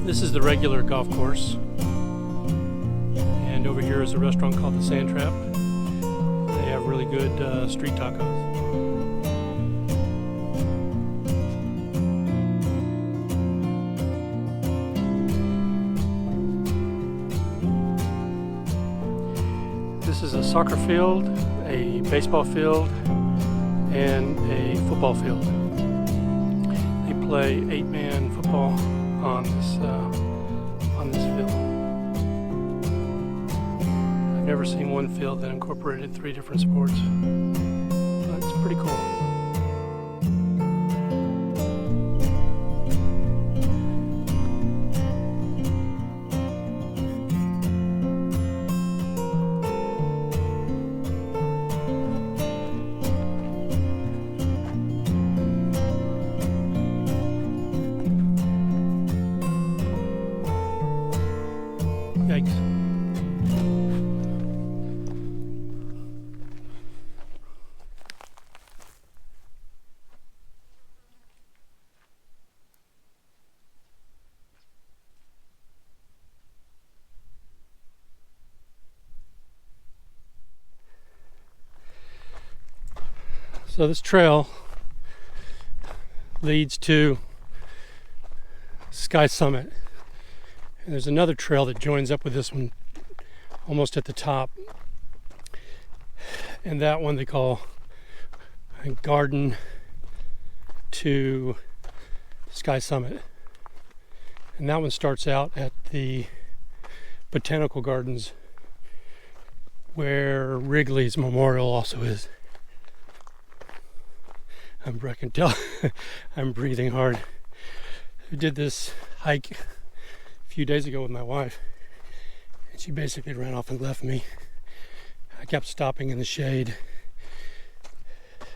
This is the regular golf course, and over here is a restaurant called the Sand Trap. They have really good street tacos. This is a soccer field, a baseball field, and a football field. They play 8-man football on this field. I've never seen one field that incorporated 3 different sports, but it's pretty cool. Yikes. So this trail leads to Sky Summit. And there's another trail that joins up with this one almost at the top. And that one they call Garden to Sky Summit. And that one starts out at the Botanical Gardens where Wrigley's Memorial also is. I can tell I'm breathing hard. I did this hike a few days ago with my wife, and she basically ran off and left me. I kept stopping in the shade.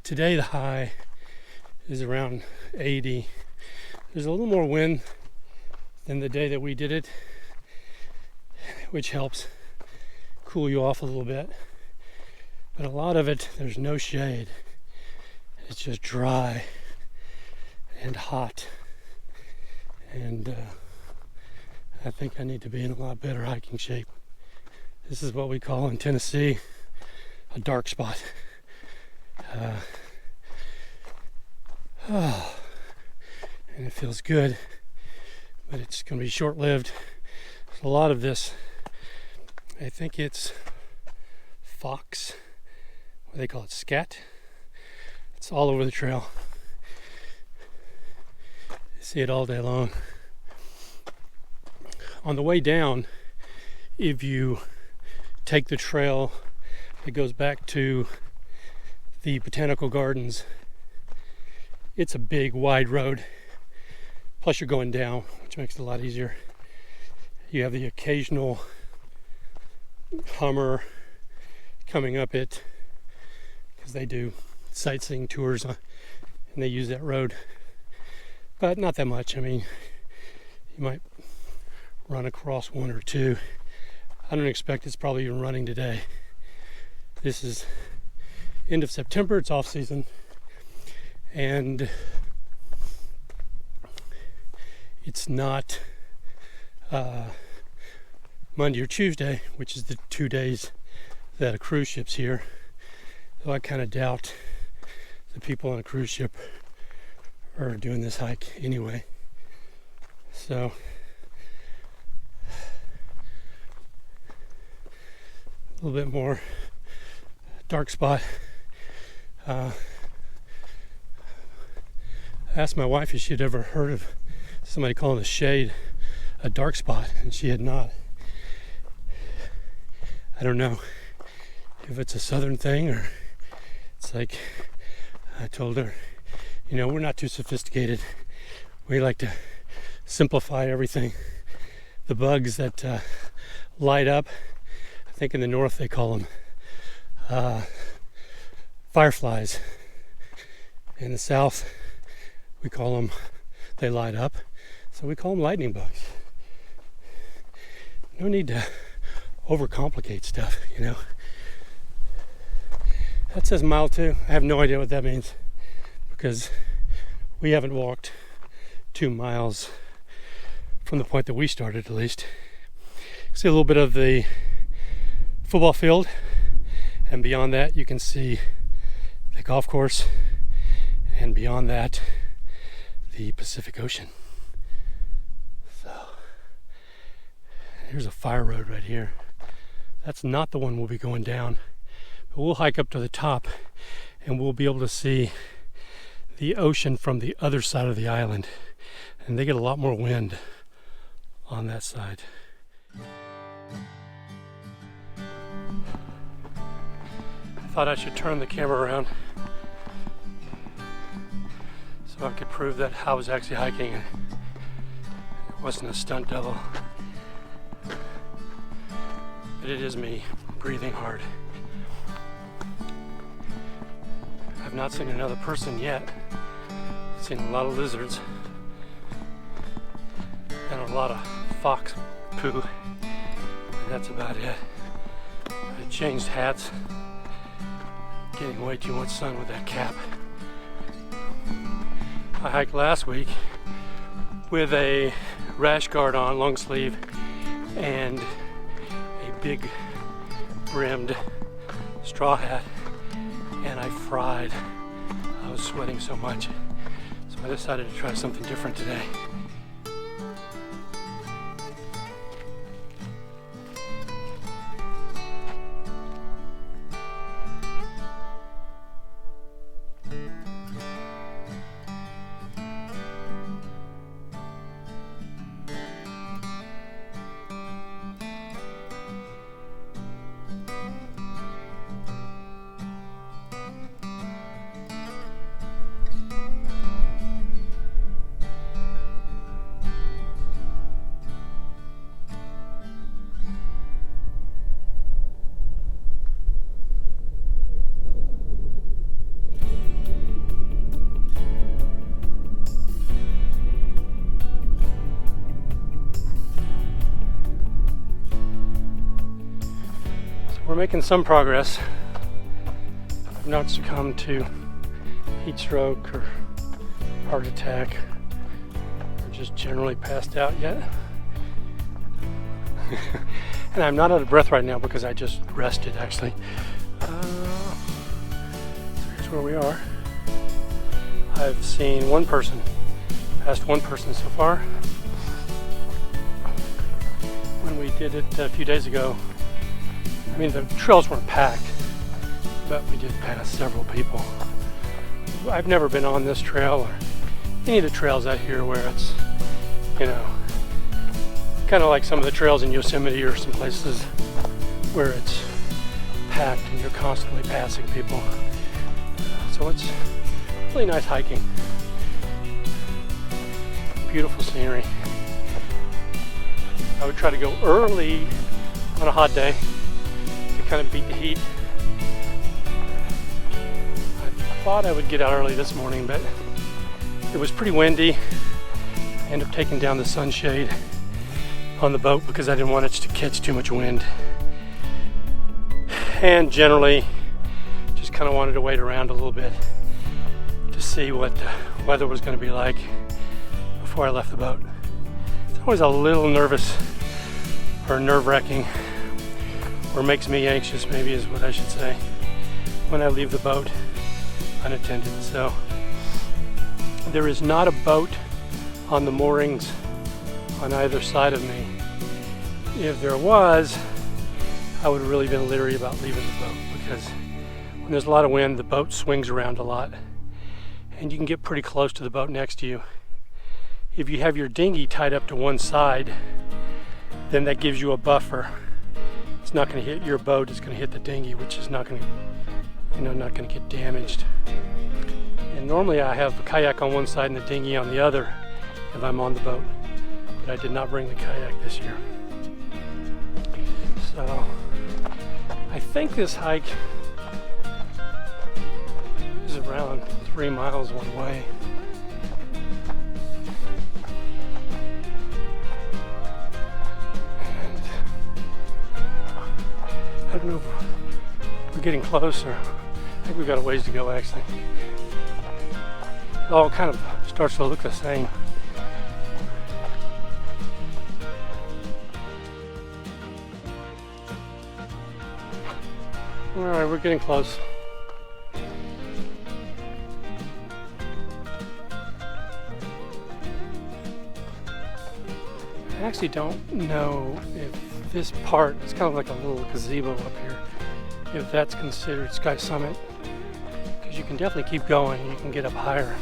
Today the high is around 80. There's a little more wind than the day that we did it, which helps cool you off a little bit. But a lot of it, there's no shade. It's just dry and hot. And I think I need to be in a lot better hiking shape. This is what we call in Tennessee a dark spot. And it feels good, but it's going to be short-lived. There's a lot of this. I think it's fox, what they call it, scat. It's all over the trail. You see it all day long. On the way down, if you take the trail that goes back to the Botanical Gardens, it's a big, wide road. Plus you're going down, which makes it a lot easier. You have the occasional Hummer coming up it, because they do sightseeing tours and they use that road, but not that much. I mean, you might run across one or two. I don't expect it's probably even running today. This is end of September, it's off season, and it's not Monday or Tuesday, which is the 2 days that a cruise ship's here. So I kind of doubt the people on a cruise ship are doing this hike anyway. So a little bit more dark spot. I asked my wife if she'd ever heard of somebody calling the shade a dark spot, and she had not. I don't know if it's a southern thing, or it's like, I told her, You know, we're not too sophisticated. We like to simplify everything. The bugs that light up, I think in the north they call them fireflies. In the south, we call them, they light up, so we call them lightning bugs. No need to overcomplicate stuff, you know. That says mile 2. I have no idea what that means because we haven't walked 2 miles from the point that we started, at least. See a little bit of the football field, and beyond that you can see the golf course, and beyond that the Pacific Ocean. So here's a fire road right here. That's not the one we'll be going down, but we'll hike up to the top and we'll be able to see the ocean from the other side of the island, and they get a lot more wind on that side. I thought I should turn the camera around so I could prove that I was actually hiking and it wasn't a stunt double. But it is me breathing hard. I've not seen another person yet. I've seen a lot of lizards and a lot of fox poo, and that's about it. I changed hats, getting way too much sun with that cap. I hiked last week with a rash guard on, long sleeve, and a big brimmed straw hat, and I fried. I was sweating so much, so I decided to try something different today. We're making some progress. I've not succumbed to heat stroke or heart attack or just generally passed out yet. And I'm not out of breath right now because I just rested, actually. So here's where we are. I've seen passed one person so far. When we did it a few days ago, I mean, the trails weren't packed, but we did pass several people. I've never been on this trail or any of the trails out here where it's, you know, kind of like some of the trails in Yosemite or some places where it's packed and you're constantly passing people. So it's really nice hiking. Beautiful scenery. I would try to go early on a hot day to kind of beat the heat. I thought I would get out early this morning, but it was pretty windy. I ended up taking down the sunshade on the boat because I didn't want it to catch too much wind. And generally, just kind of wanted to wait around a little bit to see what the weather was going to be like before I left the boat. It's always a little nervous or nerve-wracking, or makes me anxious, maybe is what I should say, when I leave the boat unattended. So there is not a boat on the moorings on either side of me. If there was, I would have really been leery about leaving the boat, because when there's a lot of wind, the boat swings around a lot and you can get pretty close to the boat next to you. If you have your dinghy tied up to one side, then that gives you a buffer. It's not going to hit your boat, it's going to hit the dinghy, which is not going to, not going to get damaged. And Normally I have a kayak on one side and the dinghy on the other if I'm on the boat, but I did not bring the kayak this year. So I think this hike is around 3 miles one way. And I don't know if we're getting closer. I think we've got a ways to go actually. It all kind of starts to look the same. Alright, we're getting close. I actually don't know if this part, it's kind of like a little gazebo up here, if that's considered Sky Summit, because you can definitely keep going, you can get up higher.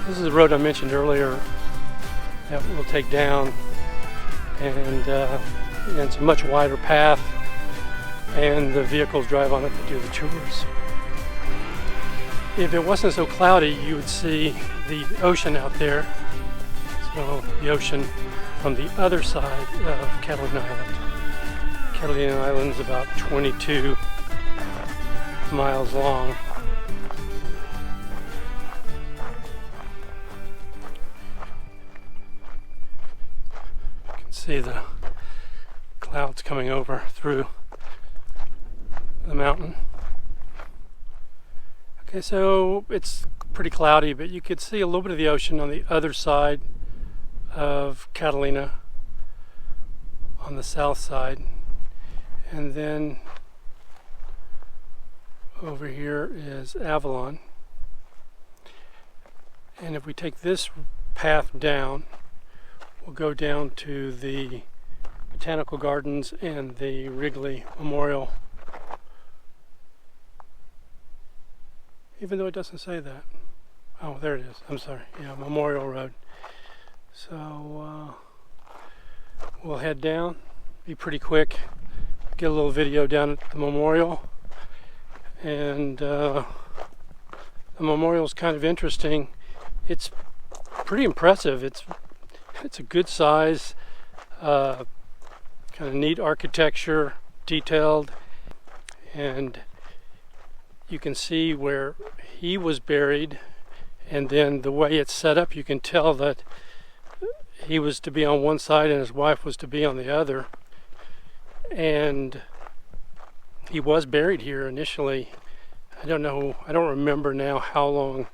This is the road I mentioned earlier that we'll take down, and it's a much wider path, and the vehicles drive on it to do the tours. If it wasn't so cloudy, you would see the ocean out there. So the ocean from the other side of Catalina Island. Catalina Island is about 22 miles long. See the clouds coming over through the mountain. Okay, so it's pretty cloudy, but you could see a little bit of the ocean on the other side of Catalina, on the south side. And then over here is Avalon. And if we take this path down, we'll go down to the Botanical Gardens and the Wrigley Memorial. Even though it doesn't say that. Oh, there it is. I'm sorry. Yeah, Memorial Road. So we'll head down. Be pretty quick. Get a little video down at the memorial. And the memorial's kind of interesting. It's pretty impressive. It's a good size, kind of neat architecture, detailed, and you can see where he was buried, and then the way it's set up, you can tell that he was to be on one side and his wife was to be on the other. And he was buried here initially. I don't remember now how long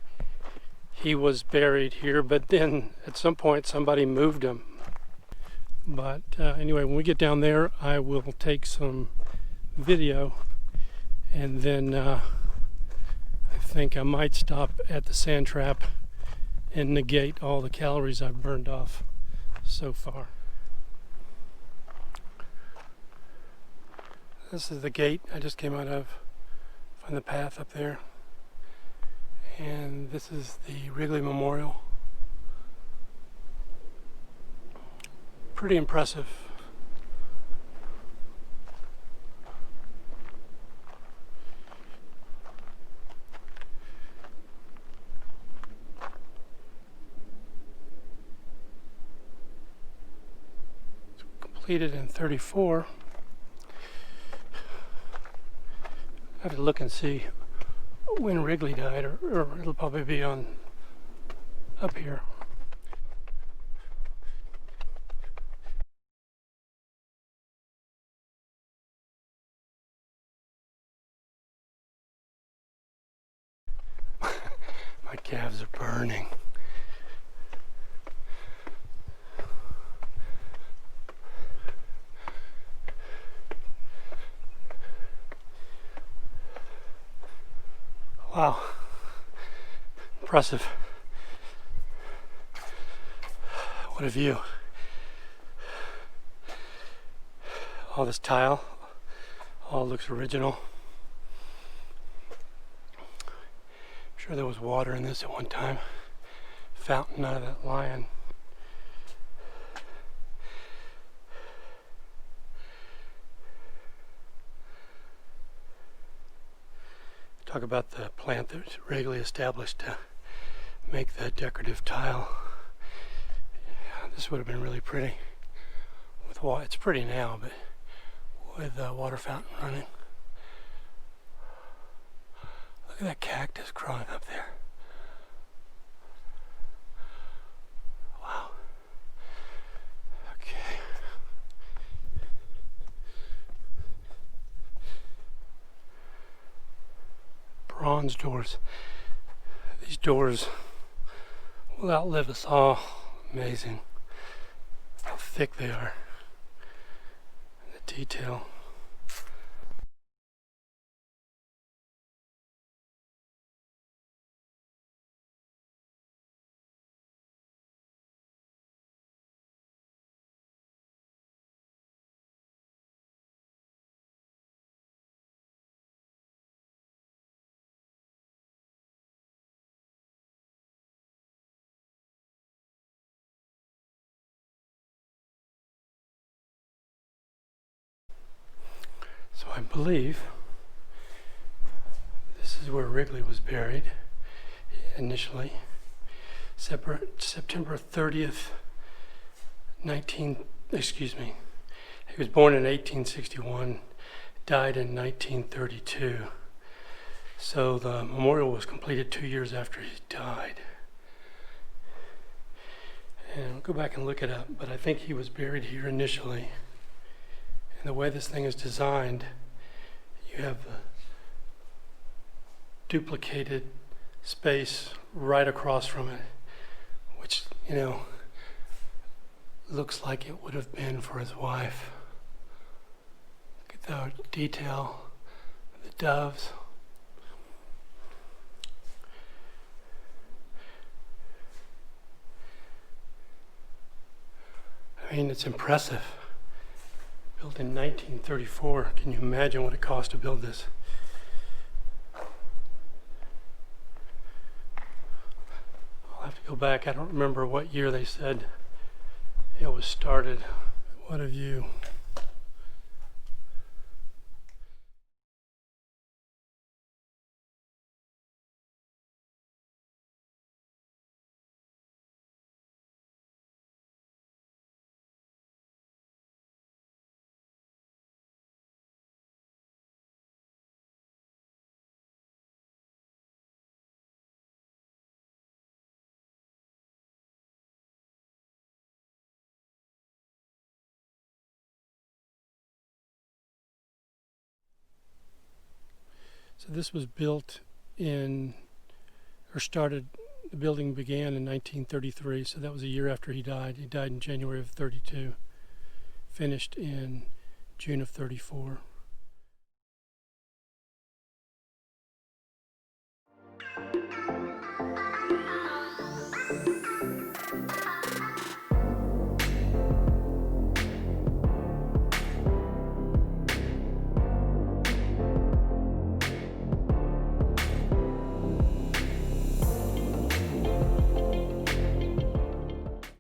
he was buried here, but then at some point somebody moved him. But anyway, when we get down there, I will take some video, and then I think I might stop at the sand trap and negate all the calories I've burned off so far. This is the gate I just came out of. Find the path up there. And this is the Wrigley Memorial. Pretty impressive. It's completed in '34. I have to look and see when Wrigley died, or it'll probably be on up here. My calves are burning. Wow, impressive. What a view. All this tile, all looks original. I'm sure there was water in this at one time. Fountain out of that lion. Talk about the plant that Wrigley established to make that decorative tile. Yeah, this would have been really pretty with water. It's pretty now, but with a water fountain running. Look at that cactus growing up there. Wow. Okay. Bronze doors. These doors will outlive us all. Amazing how thick they are. And the detail. So I believe this is where Wrigley was buried initially. September 30th, he was born in 1861, died in 1932. So the memorial was completed 2 years after he died. And I'll go back and look it up, but I think he was buried here initially. And the way this thing is designed, you have the duplicated space right across from it, which, looks like it would have been for his wife. Look at the detail, the doves. I mean, it's impressive. Built in 1934. Can you imagine what it cost to build this? I'll have to go back. I don't remember what year they said it was started. What a view. So this was built the building began in 1933, so that was a year after he died. He died in January of '32. finished in June of '34.